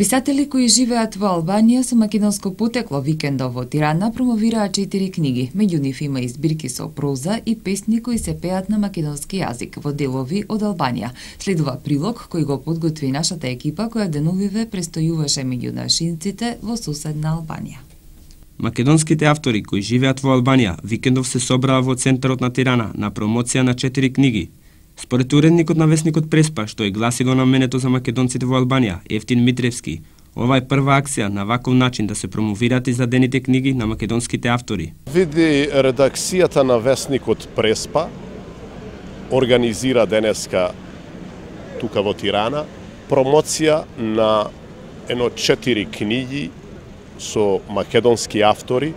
Писатели кои живеат во Албанија со македонско потекло викендов во Тирана промовираа 4 книги. Меѓу нив има и збирки со проза и песни кои се пеат на македонски јазик во делови од Албанија. Следува прилог кој го подготви нашата екипа која деновиве престојуваше меѓу нашинците во соседна Албанија. Македонските автори кои живеат во Албанија викендов се собраа во центарот на Тирана на промоција на 4 книги. Според уредникот на весникот Преспа, што е гласило на менето за македонците во Албанија, Ефтин Митревски, ова е прва акција на ваков начин да се промовираат издадените книги на македонските автори. Види редакцијата на весникот Преспа организира денеска тука во Тирана промоција на едно 4 книги со македонски автори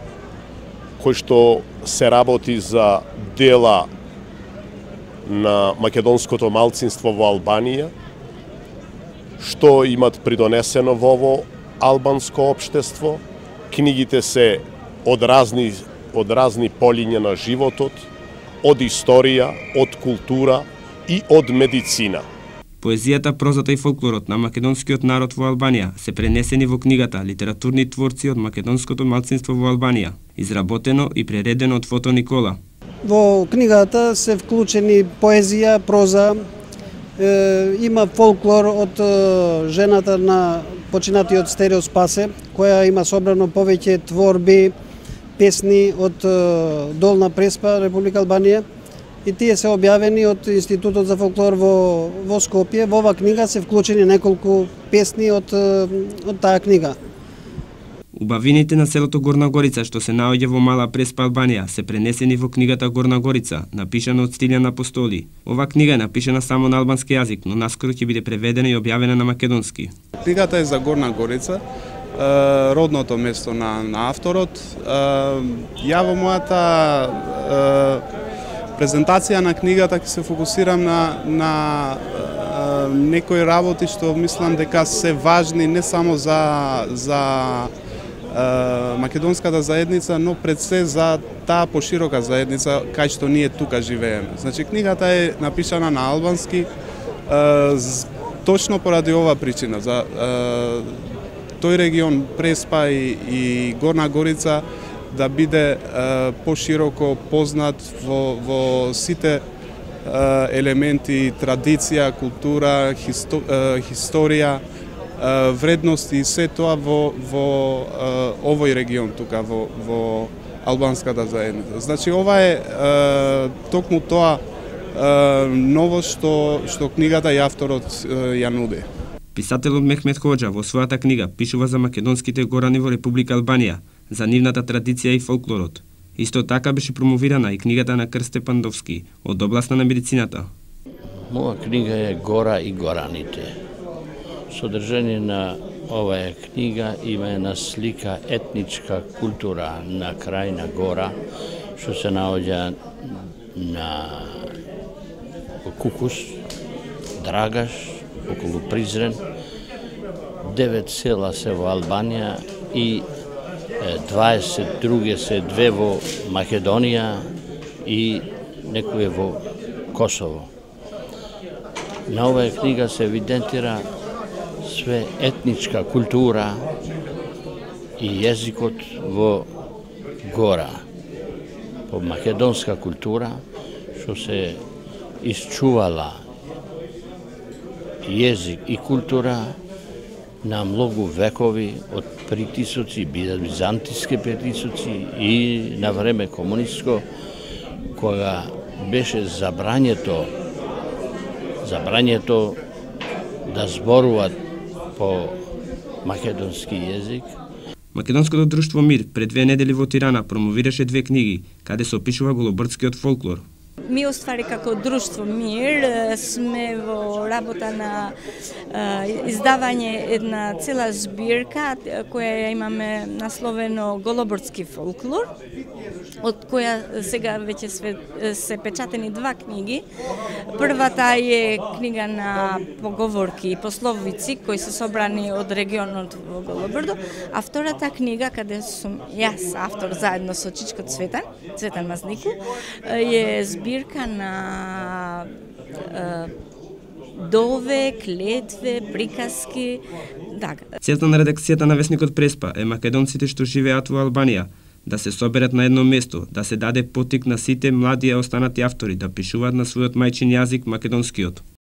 кои што се работи за дела на македонското малцинство во Албанија, што имат придонесено во ово албанско општество. Книгите се од разни полиња на животот, од историја, од култура и од медицина. Поезијата, прозата и фолклорот на македонскиот народ во Албанија се пренесени во книгата Литературни творци од македонското малцинство во Албанија, изработено и прередено од Фото Никола. Во книгата се вклучени поезија, проза, има фолклор од жената на починатиот Стерео Спасе, која има собрано повеќе творби, песни од Долна Преспа, Република Албанија, и тие се објавени од Институтот за фолклор во Скопје. Во оваа книга се вклучени неколку песни од таа книга. Убавините на селото Горна Горица, што се наоѓа во Мала Преспа, Албанија, се пренесени во книгата Горна Горица, напишана од Стилјан Апостоли. Ова книга е напишана само на албански јазик, но наскоро ќе биде преведена и објавена на македонски. Книгата е за Горна Горица, родното место на авторот. Ја во мојата презентација на книгата ќе се фокусирам на некои работи што мислам дека се важни не само за македонската заедница, но пред се за таа поширока заедница кај што ние тука живееме. Значи книгата е напишана на албански точно поради ова причина, за тој регион Преспа и Горна Горица да биде пошироко познат во сите елементи, традиција, култура, историја, вредности и се тоа во овој регион тука, во албанската заедница. Значи ова е токму тоа ново што книгата и авторот ја нуди. Писателот Мехмет Хоџа во својата книга пишува за македонските горани во Република Албанија, за нивната традиција и фолклорот. Исто така беше промовирана и книгата на Крсте Пандовски од областа на медицината. Моја книга е Гора и гораните. Содржание на оваа книга има една слика етничка култура на крајна гора, што се наоѓа на Кукус, Драгаш, околу Призрен. 9 села се во Албанија и 20 други се 2 во Македонија и некои во Косово. На оваа книга се евидентира све етничка култура и језикот во гора. По македонска култура што се исчувала језик и култура на многу векови од притисоци, византиски притисоци и на време комунистско, кога беше забрањето да зборуваат по македонски јазик. Македонското друштво Мир пред 2 недели во Тирана промовираше 2 книги, каде се опишува голобрдскиот фолклор. Ми оствари како друштво Мир сме во работа на издавање една цела збирка која имаме насловено Голобрдски фолклор, од која сега веќе се печатени 2 книги. Првата е книга на поговорки и пословици кои се собрани од регионот во Голобрдо, а втората книга, каде сум јас автор заедно со Чичко Цветан Мазнику, е збирка на дове, клетве, приказки, така. Целта на редакцијата на весникот Преспа е македонците што живеат во Албанија да се соберат на едно место, да се даде поттик на сите млади и останати автори да пишуваат на својот мајчин јазик македонскиот.